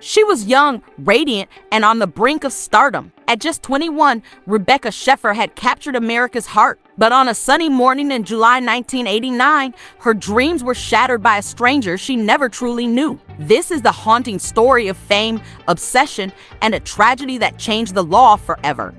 She was young, radiant, and on the brink of stardom. At just 21, Rebecca Schaeffer had captured America's heart. But on a sunny morning in July 1989, her dreams were shattered by a stranger she never truly knew. This is the haunting story of fame, obsession, and a tragedy that changed the law forever.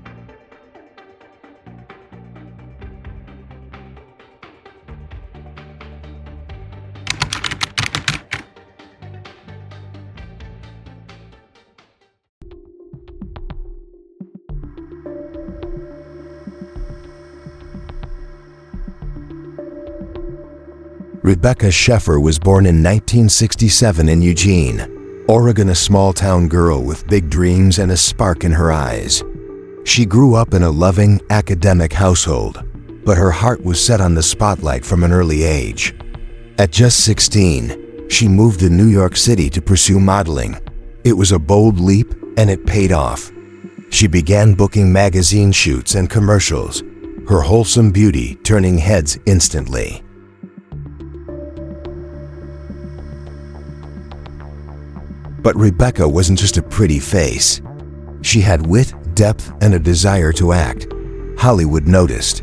Rebecca Schaeffer was born in 1967 in Eugene, Oregon, a small-town girl with big dreams and a spark in her eyes. She grew up in a loving, academic household, but her heart was set on the spotlight from an early age. At just 16, she moved to New York City to pursue modeling. It was a bold leap, and it paid off. She began booking magazine shoots and commercials, her wholesome beauty turning heads instantly. But Rebecca wasn't just a pretty face. She had wit, depth, and a desire to act. Hollywood noticed.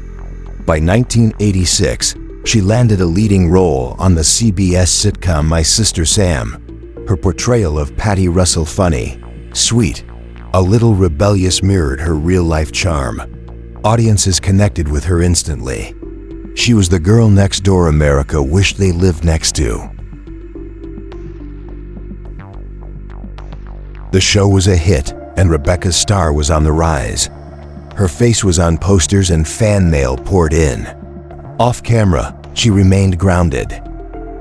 By 1986, she landed a leading role on the CBS sitcom My Sister Sam. Her portrayal of Patty Russell, funny, sweet, a little rebellious, mirrored her real-life charm. Audiences connected with her instantly. She was the girl next door America wished they lived next to. The show was a hit, and Rebecca's star was on the rise. Her face was on posters and fan mail poured in. Off camera, she remained grounded.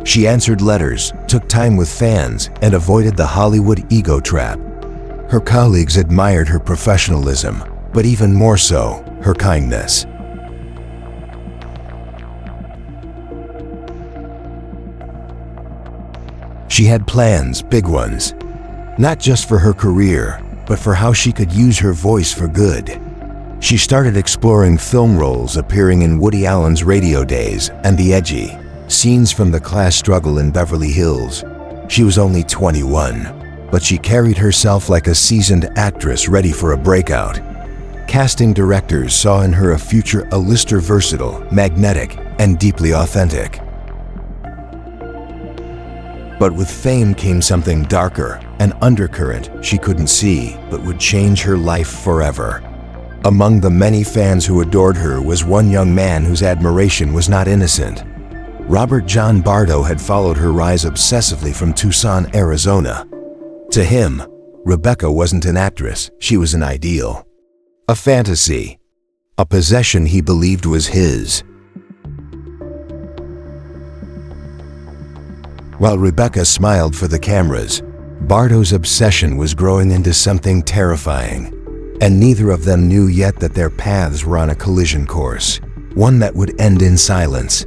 She answered letters, took time with fans, and avoided the Hollywood ego trap. Her colleagues admired her professionalism, but even more so, her kindness. She had plans, big ones. Not just for her career, but for how she could use her voice for good. She started exploring film roles, appearing in Woody Allen's Radio Days and The Edgy, scenes from the class struggle in Beverly Hills. She was only 21, but she carried herself like a seasoned actress ready for a breakout. Casting directors saw in her a future A-lister, versatile, magnetic, and deeply authentic. But with fame came something darker, an undercurrent she couldn't see but would change her life forever. Among the many fans who adored her was one young man whose admiration was not innocent. Robert John Bardo had followed her rise obsessively from Tucson, Arizona. To him, Rebecca wasn't an actress, she was an ideal. A fantasy, a possession he believed was his. While Rebecca smiled for the cameras, Bardo's obsession was growing into something terrifying, and neither of them knew yet that their paths were on a collision course, one that would end in silence.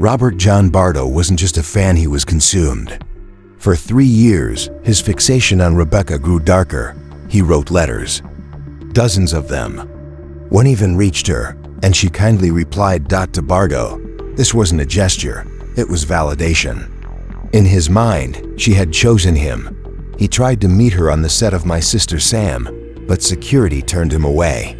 Robert John Bardo wasn't just a fan, he was consumed. For 3 years, his fixation on Rebecca grew darker. He wrote letters, dozens of them. One even reached her, and she kindly replied to Bardo. This wasn't a gesture, it was validation. In his mind, she had chosen him. He tried to meet her on the set of My Sister Sam, but security turned him away.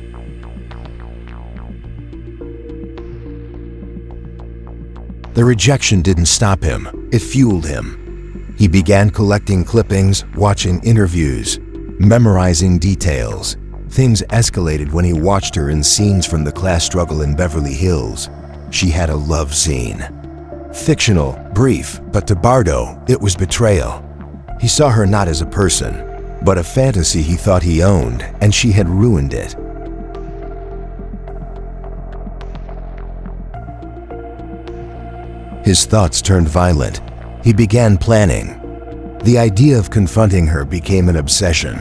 The rejection didn't stop him, it fueled him. He began collecting clippings, watching interviews, memorizing details. Things escalated when he watched her in scenes from the class struggle in Beverly Hills. She had a love scene. Fictional, brief, but to Bardo, it was betrayal. He saw her not as a person, but a fantasy he thought he owned, and she had ruined it. His thoughts turned violent. He began planning. The idea of confronting her became an obsession.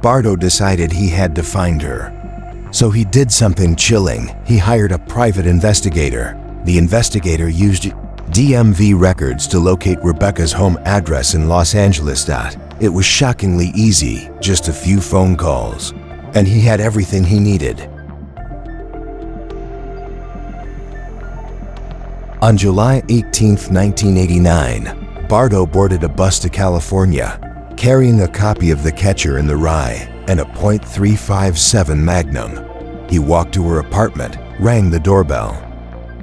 Bardo decided he had to find her. So he did something chilling. He hired a private investigator. The investigator used DMV records to locate Rebecca's home address in Los Angeles. It was shockingly easy, just a few phone calls, and he had everything he needed. On July 18, 1989, Bardo boarded a bus to California, carrying a copy of The Catcher in the Rye and a .357 Magnum. He walked to her apartment, rang the doorbell.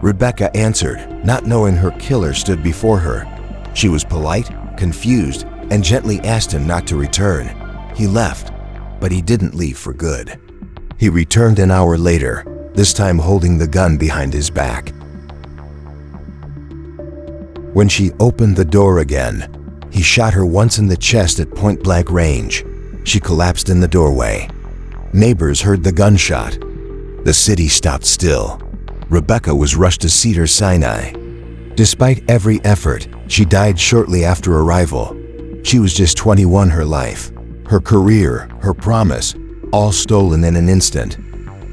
Rebecca answered, not knowing her killer stood before her. She was polite, confused, and gently asked him not to return. He left, but he didn't leave for good. He returned an hour later, this time holding the gun behind his back. When she opened the door again, he shot her once in the chest at point-blank range. She collapsed in the doorway. Neighbors heard the gunshot. The city stopped still. Rebecca was rushed to Cedars-Sinai. Despite every effort, she died shortly after arrival. She was just 21. Her life, her career, her promise, all stolen in an instant.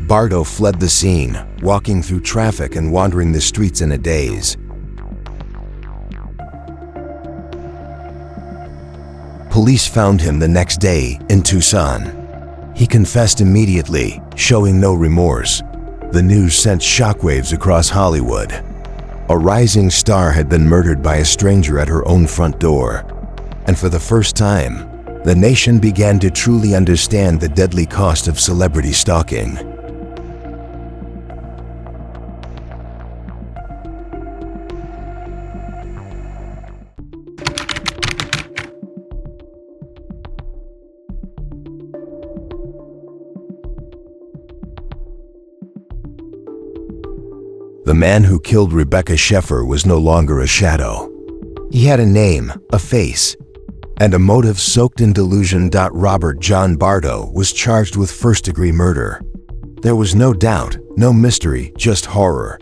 Bardo fled the scene, walking through traffic and wandering the streets in a daze. Police found him the next day in Tucson. He confessed immediately, showing no remorse. The news sent shockwaves across Hollywood. A rising star had been murdered by a stranger at her own front door. And for the first time, the nation began to truly understand the deadly cost of celebrity stalking. The man who killed Rebecca Schaeffer was no longer a shadow. He had a name, a face, and a motive soaked in delusion. Robert John Bardo was charged with first-degree murder. There was no doubt, no mystery, just horror.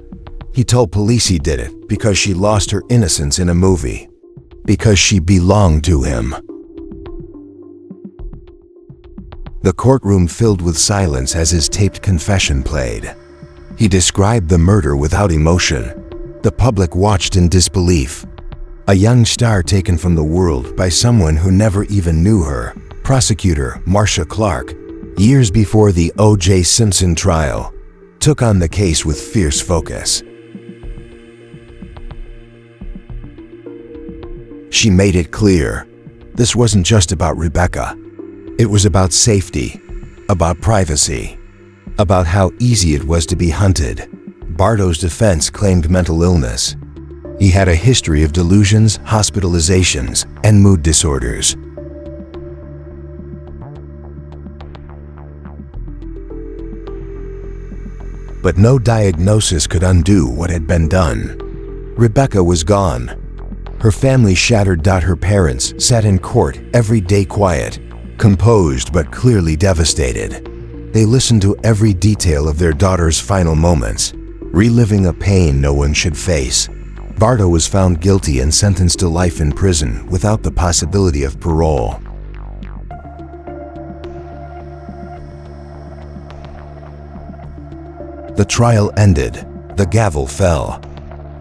He told police he did it because she lost her innocence in a movie, because she belonged to him. The courtroom filled with silence as his taped confession played. He described the murder without emotion. The public watched in disbelief. A young star taken from the world by someone who never even knew her, prosecutor Marcia Clark, years before the O.J. Simpson trial, took on the case with fierce focus. She made it clear, this wasn't just about Rebecca. It was about safety, about privacy, about how easy it was to be hunted. Bardo's defense claimed mental illness. He had a history of delusions, hospitalizations, and mood disorders. But no diagnosis could undo what had been done. Rebecca was gone. Her family shattered. Her parents sat in court every day quiet, composed but clearly devastated. They listened to every detail of their daughter's final moments, reliving a pain no one should face. Bardo was found guilty and sentenced to life in prison without the possibility of parole. The trial ended, the gavel fell,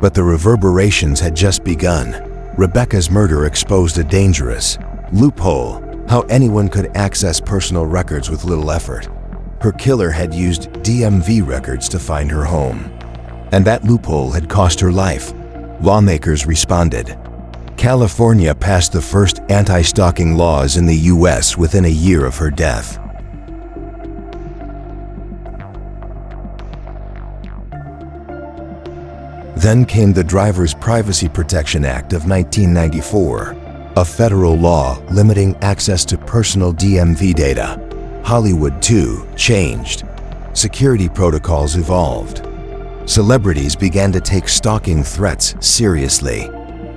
but the reverberations had just begun. Rebecca's murder exposed a dangerous loophole, how anyone could access personal records with little effort. Her killer had used DMV records to find her home, and that loophole had cost her life. Lawmakers responded. California passed the first anti-stalking laws in the U.S. within a year of her death. Then came the Driver's Privacy Protection Act of 1994, a federal law limiting access to personal DMV data. Hollywood, too, changed. Security protocols evolved. Celebrities began to take stalking threats seriously.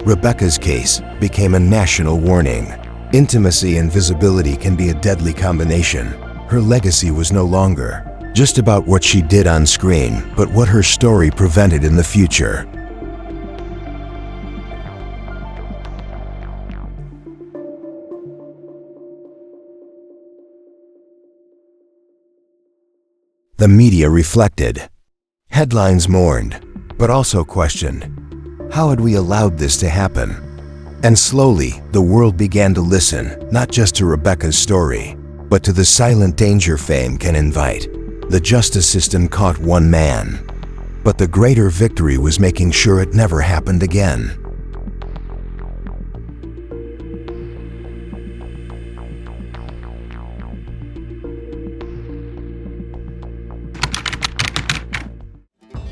Rebecca's case became a national warning. Intimacy and visibility can be a deadly combination. Her legacy was no longer just about what she did on screen, but what her story prevented in the future. The media reflected. Headlines mourned, but also questioned. How had we allowed this to happen? And slowly, the world began to listen, not just to Rebecca's story, but to the silent danger fame can invite. The justice system caught one man, but the greater victory was making sure it never happened again.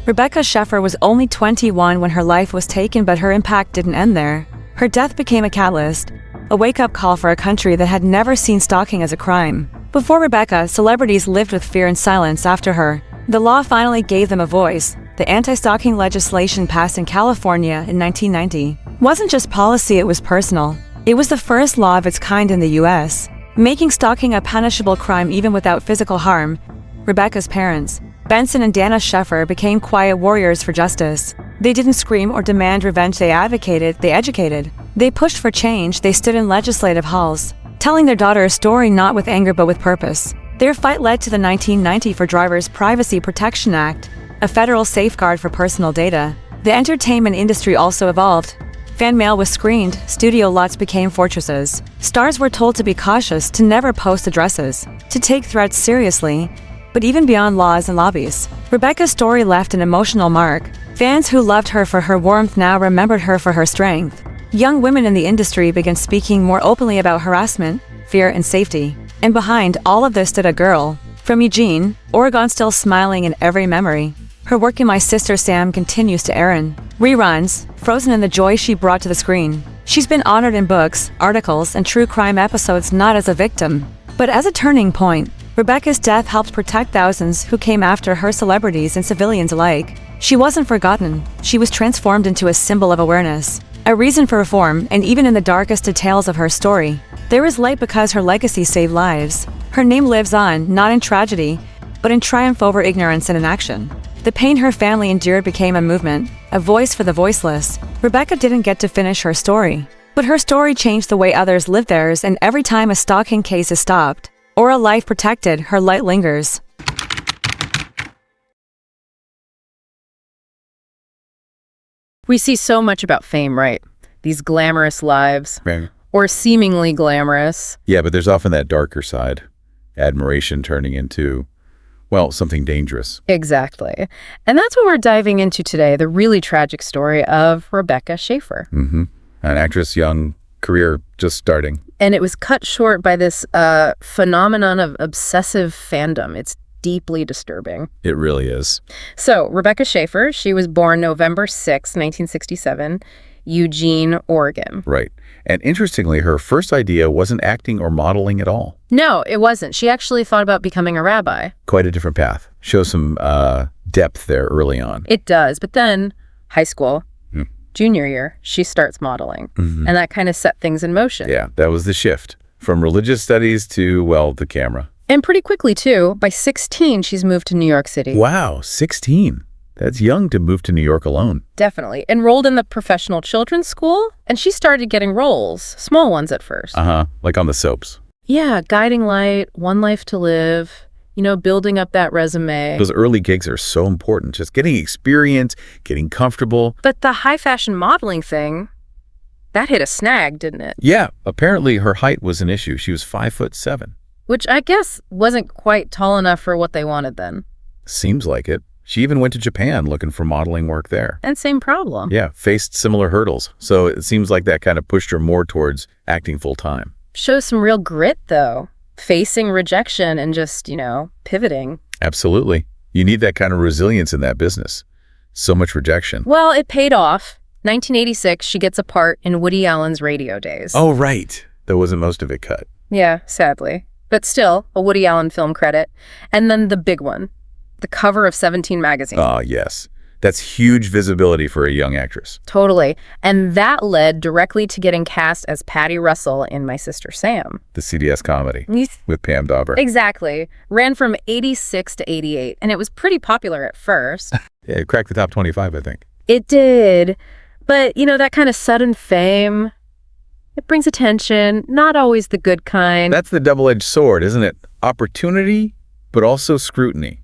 Rebecca Schaeffer was only 21 when her life was taken, but her impact didn't end there. Her death became a catalyst, a wake-up call for a country that had never seen stalking as a crime. Before Rebecca, celebrities lived with fear and silence. After her, the law finally gave them a voice. The anti-stalking legislation passed in California in 1990 wasn't just policy, it was personal. It was the first law of its kind in the U.S., making stalking a punishable crime even without physical harm. Rebecca's parents, Benson and Dana Schaeffer, became quiet warriors for justice. They didn't scream or demand revenge, they advocated, they educated. They pushed for change, they stood in legislative halls, telling their daughter a story not with anger but with purpose. Their fight led to the 1990 for Drivers Privacy Protection Act, a federal safeguard for personal data. The entertainment industry also evolved. Fan mail was screened, studio lots became fortresses. Stars were told to be cautious, to never post addresses, to take threats seriously. But even beyond laws and lobbies, Rebecca's story left an emotional mark. Fans who loved her for her warmth now remembered her for her strength. Young women in the industry began speaking more openly about harassment, fear, and safety. And behind all of this stood a girl from Eugene, Oregon, still smiling in every memory. Her work in My Sister Sam continues to air in reruns, frozen in the joy she brought to the screen. She's been honored in books, articles, and true crime episodes, not as a victim, but as a turning point. Rebecca's death helped protect thousands who came after her, celebrities and civilians alike. She wasn't forgotten, she was transformed into a symbol of awareness, a reason for reform, and even in the darkest details of her story, there is light because her legacy saved lives. Her name lives on, not in tragedy, but in triumph over ignorance and inaction. The pain her family endured became a movement, a voice for the voiceless. Rebecca didn't get to finish her story, but her story changed the way others lived theirs, and every time a stalking case is stopped, or a life protected, her light lingers. We see so much about fame, right? These glamorous lives, Right. or seemingly glamorous. Yeah, but there's often that darker side, admiration turning into, well, something dangerous. Exactly. And that's what we're diving into today, the really tragic story of Rebecca Schaeffer. Mm-hmm. An actress, young, career just starting. And it was cut short by this phenomenon of obsessive fandom. It's deeply disturbing. It really is. So, Rebecca Schaeffer, she was born November 6, 1967, Eugene, Oregon. Right. And interestingly, her first idea wasn't acting or modeling at all. No, it wasn't. She actually thought about becoming a rabbi. Quite a different path. Shows some depth there early on. It does. But then, high school, junior year, she starts modeling. Mm-hmm. And that kind of set things in motion. Yeah, that was the shift. From religious studies to, well, the camera. And pretty quickly, too. By 16, she's moved to New York City. Wow, 16. That's young to move to New York alone. Definitely. Enrolled in the professional children's school, and she started getting roles, small ones at first. Uh-huh, like on the soaps. Yeah, Guiding Light, One Life to Live, building up that resume. Those early gigs are so important. Just getting experience, getting comfortable. But the high fashion modeling thing, that hit a snag, didn't it? Yeah, apparently her height was an issue. She was 5'7". Which I guess wasn't quite tall enough for what they wanted then. Seems like it. She even went to Japan looking for modeling work there. And same problem. Yeah, faced similar hurdles. So it seems like that kind of pushed her more towards acting full time. Shows some real grit, though. Facing rejection and just, pivoting. Absolutely. You need that kind of resilience in that business. So much rejection. Well, it paid off. 1986, she gets a part in Woody Allen's Radio Days. Oh, right. There wasn't most of it cut. Yeah, sadly. But still, a Woody Allen film credit. And then the big one, the cover of 17 magazine. Oh, yes. That's huge visibility for a young actress. Totally. And that led directly to getting cast as Patty Russell in My Sister Sam. The CBS comedy with Pam Dauber. Exactly. Ran from 86 to 88, and it was pretty popular at first. Yeah, it cracked the top 25, I think. It did. But, that kind of sudden fame, it brings attention, not always the good kind. That's the double-edged sword, isn't it? Opportunity, but also scrutiny.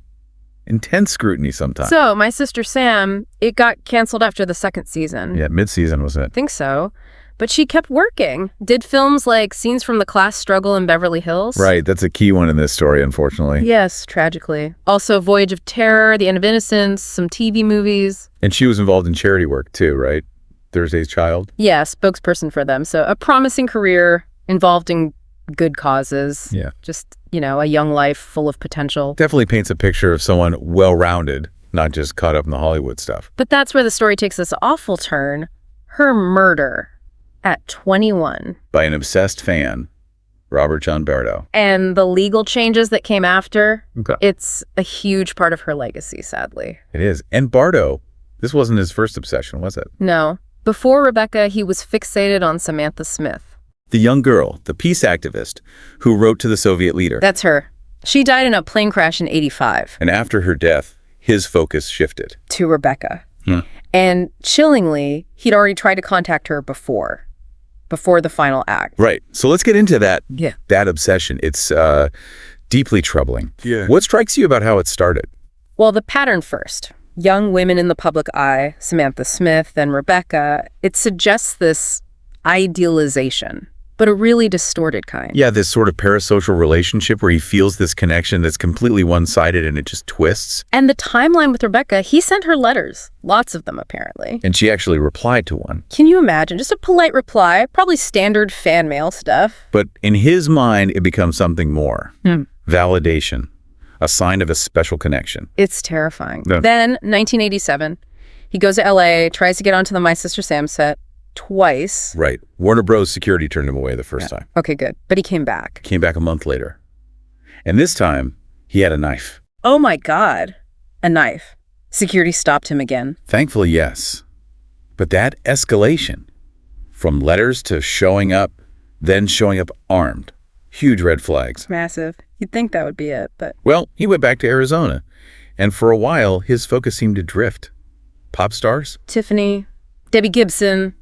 Intense scrutiny sometimes. So, My Sister Sam, it got canceled after the second season. Yeah, mid-season was it? I think so. But she kept working. Did films like Scenes from the Class Struggle in Beverly Hills. Right, that's a key one in this story, unfortunately. Yes, tragically. Also Voyage of Terror, The End of Innocence, some TV movies. And she was involved in charity work too, right? Thursday's Child? Yeah, spokesperson for them. So a promising career involved in good causes. Yeah. Just, a young life full of potential. Definitely paints a picture of someone well-rounded, not just caught up in the Hollywood stuff. But that's where the story takes this awful turn. Her murder at 21. By an obsessed fan, Robert John Bardo. And the legal changes that came after, Okay. it's a huge part of her legacy, sadly. It is. And Bardo, this wasn't his first obsession, was it? No. Before Rebecca, he was fixated on Samantha Smith. The young girl, the peace activist, who wrote to the Soviet leader. That's her. She died in a plane crash in 85. And after her death, his focus shifted. To Rebecca. Hmm. And chillingly, he'd already tried to contact her before the final act. Right. So let's get into that. Yeah. That obsession. It's deeply troubling. Yeah. What strikes you about how it started? Well, the pattern first. Young women in the public eye, Samantha Smith, then Rebecca, it suggests this idealization, but a really distorted kind. Yeah, this sort of parasocial relationship where he feels this connection that's completely one-sided and it just twists. And the timeline with Rebecca, he sent her letters, lots of them apparently. And she actually replied to one. Can you imagine? Just a polite reply, probably standard fan mail stuff. But in his mind, it becomes something more. Validation. A sign of a special connection. It's terrifying. Yeah. Then, 1987, he goes to LA, tries to get onto the My Sister Sam set twice. Right. Warner Bros. Security turned him away the first time. Okay, good. But he came back. Came back a month later. And this time, he had a knife. Oh my God. A knife. Security stopped him again. Thankfully, yes. But that escalation, from letters to showing up, then showing up armed, huge red flags. Massive. You'd think that would be it, but... Well, he went back to Arizona, and for a while, his focus seemed to drift. Pop stars? Tiffany, Debbie Gibson,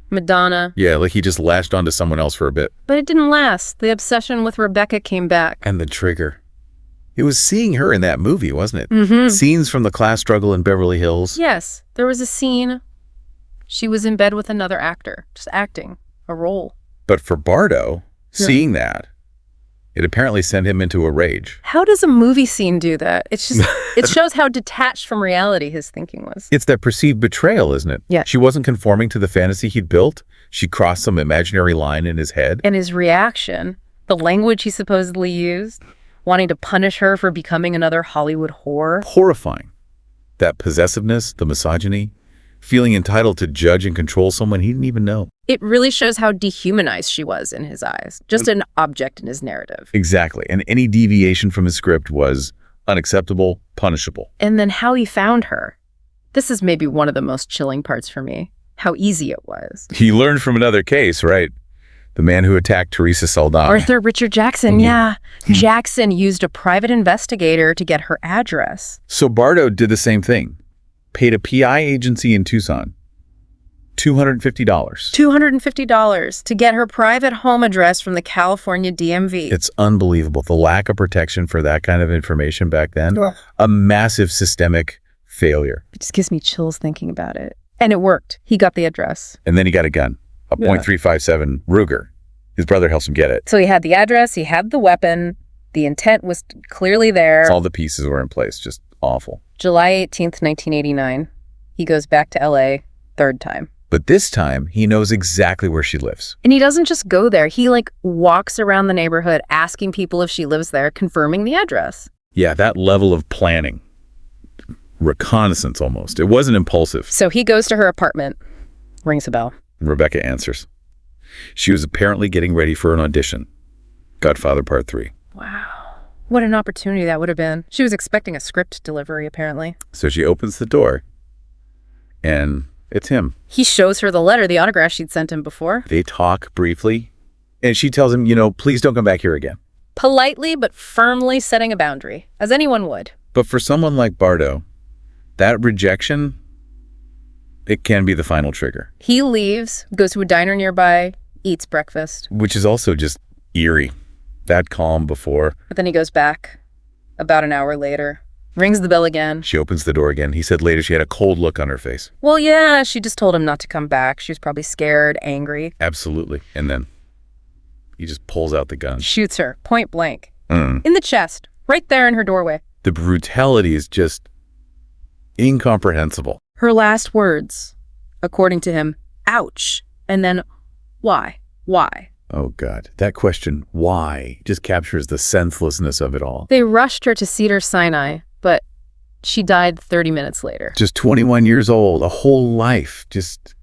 Madonna. Yeah, like he just latched onto someone else for a bit. But it didn't last. The obsession with Rebecca came back. And the trigger. It was seeing her in that movie, wasn't it? Mm-hmm. Scenes from the class struggle in Beverly Hills. Yes, there was a scene. She was in bed with another actor, just acting a role. But for Bardo, seeing that, it apparently sent him into a rage. How does a movie scene do that? It's just, it shows how detached from reality his thinking was. It's that perceived betrayal, isn't it? Yeah. She wasn't conforming to the fantasy he'd built. She crossed some imaginary line in his head. And his reaction, the language he supposedly used, wanting to punish her for becoming another Hollywood whore. Horrifying. That possessiveness, the misogyny, feeling entitled to judge and control someone he didn't even know. It really shows how dehumanized she was in his eyes, just an object in his narrative. Exactly. And any deviation from his script was unacceptable, punishable. And then how he found her. This is maybe one of the most chilling parts for me, how easy it was. He learned from another case, right? The man who attacked Teresa Saldana. Arthur Richard Jackson, yeah. Jackson used a private investigator to get her address. So Bardo did the same thing. Paid a PI agency in Tucson $250. $250 to get her private home address from the California DMV. It's unbelievable. The lack of protection for that kind of information back then. A massive systemic failure. It just gives me chills thinking about it. And it worked. He got the address. And then he got a gun, a .357 Ruger. His brother helps him get it. So he had the address, he had the weapon, the intent was clearly there. All the pieces were in place. Just awful. July 18th, 1989. He goes back to LA, third time. But this time, he knows exactly where she lives. And he doesn't just go there. He walks around the neighborhood asking people if she lives there, confirming the address. Yeah, that level of planning. Reconnaissance almost. It wasn't impulsive. So he goes to her apartment, rings a bell. And Rebecca answers. She was apparently getting ready for an audition. Godfather Part 3. Wow. What an opportunity that would have been. She was expecting a script delivery, apparently. So she opens the door, and it's him. He shows her the letter, the autograph she'd sent him before. They talk briefly, and she tells him, please don't come back here again. Politely but firmly setting a boundary, as anyone would. But for someone like Bardo, that rejection, it can be the final trigger. He leaves, goes to a diner nearby, eats breakfast. Which is also just eerie. That calm before. But then he goes back about an hour later. Rings the bell again. She opens the door again. He said later she had a cold look on her face. Well, yeah, she just told him not to come back. She was probably scared, angry. Absolutely. And then he just pulls out the gun. Shoots her, point blank. In the chest, right there in her doorway. The brutality is just incomprehensible. Her last words, according to him, ouch. And then, why? Why? Oh, God. That question, why, just captures the senselessness of it all. They rushed her to Cedars-Sinai, but she died 30 minutes later. Just 21 years old, a whole life, just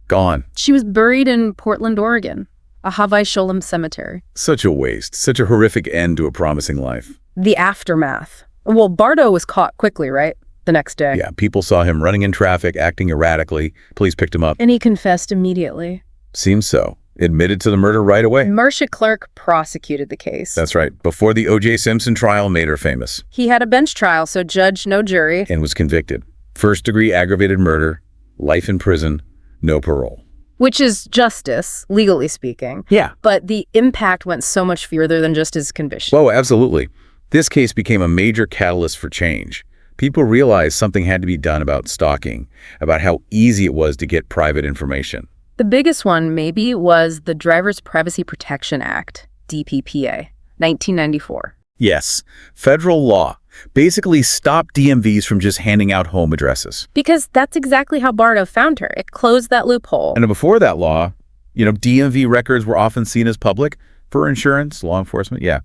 gone. She was buried in Portland, Oregon, a Havai Sholem cemetery. Such a waste, such a horrific end to a promising life. The aftermath. Well, Bardo was caught quickly, right? The next day. Yeah, people saw him running in traffic, acting erratically. Police picked him up. And he confessed immediately. Seems so. Admitted to the murder right away. Marcia Clark prosecuted the case. That's right. Before the O.J. Simpson trial made her famous. He had a bench trial, so judge, no jury. And was convicted. First-degree aggravated murder, life in prison, no parole. Which is justice, legally speaking. Yeah. But the impact went so much further than just his conviction. Oh, absolutely. This case became a major catalyst for change. People realized something had to be done about stalking, about how easy it was to get private information. The biggest one, maybe, was the Driver's Privacy Protection Act, DPPA, 1994. Yes, federal law basically stopped DMVs from just handing out home addresses. Because that's exactly how Bardo found her. It closed that loophole. And before that law, DMV records were often seen as public for insurance, law enforcement, yeah.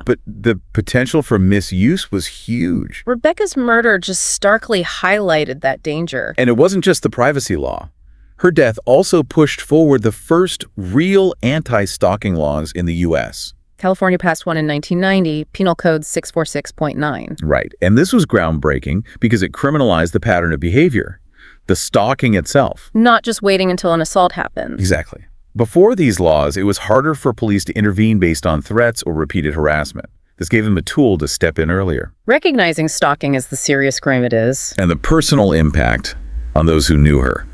But the potential for misuse was huge. Rebecca's murder just starkly highlighted that danger. And it wasn't just the privacy law. Her death also pushed forward the first real anti-stalking laws in the U.S. California passed one in 1990, Penal Code 646.9. Right. And this was groundbreaking because it criminalized the pattern of behavior, the stalking itself. Not just waiting until an assault happens. Exactly. Before these laws, it was harder for police to intervene based on threats or repeated harassment. This gave them a tool to step in earlier. Recognizing stalking as the serious crime it is. And the personal impact on those who knew her.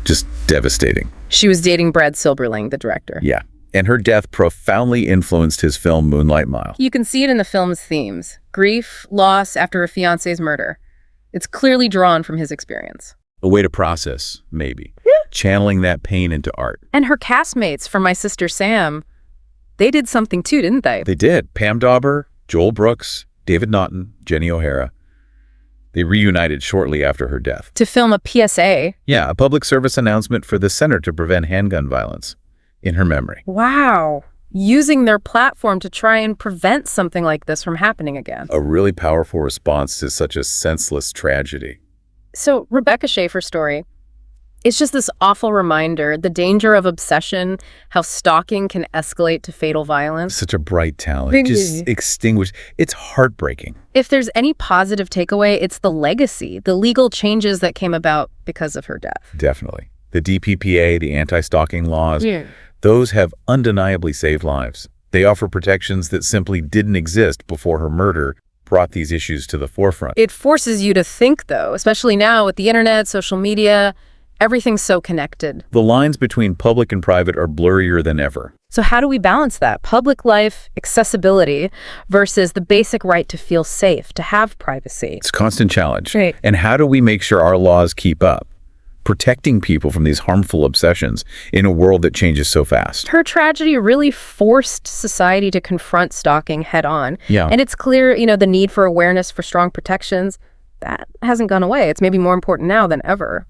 Just devastating. She was dating Brad Silberling, the director. Yeah. And her death profoundly influenced his film Moonlight Mile. You can see it in the film's themes. Grief, loss after a fiancé's murder. It's clearly drawn from his experience. A way to process, maybe. Channeling that pain into art. And her castmates from My Sister Sam, they did something too, didn't they? They did. Pam Dauber, Joel Brooks, David Naughton, Jenny O'Hara. They reunited shortly after her death. To film a PSA. Yeah, a public service announcement for the Center to Prevent Handgun Violence in her memory. Wow. Using their platform to try and prevent something like this from happening again. A really powerful response to such a senseless tragedy. So Rebecca Schaeffer's story, it's just this awful reminder, the danger of obsession, how stalking can escalate to fatal violence. Such a bright talent, just extinguished. It's heartbreaking. If there's any positive takeaway, it's the legacy, the legal changes that came about because of her death. Definitely. The DPPA, the anti-stalking laws, those have undeniably saved lives. They offer protections that simply didn't exist before her murder brought these issues to the forefront. It forces you to think, though, especially now with the internet, social media. Everything's so connected. The lines between public and private are blurrier than ever. So how do we balance that? Public life, accessibility, versus the basic right to feel safe, to have privacy. It's a constant challenge. Right. And how do we make sure our laws keep up, protecting people from these harmful obsessions in a world that changes so fast? Her tragedy really forced society to confront stalking head on. Yeah. And it's clear, the need for awareness for strong protections, that hasn't gone away. It's maybe more important now than ever.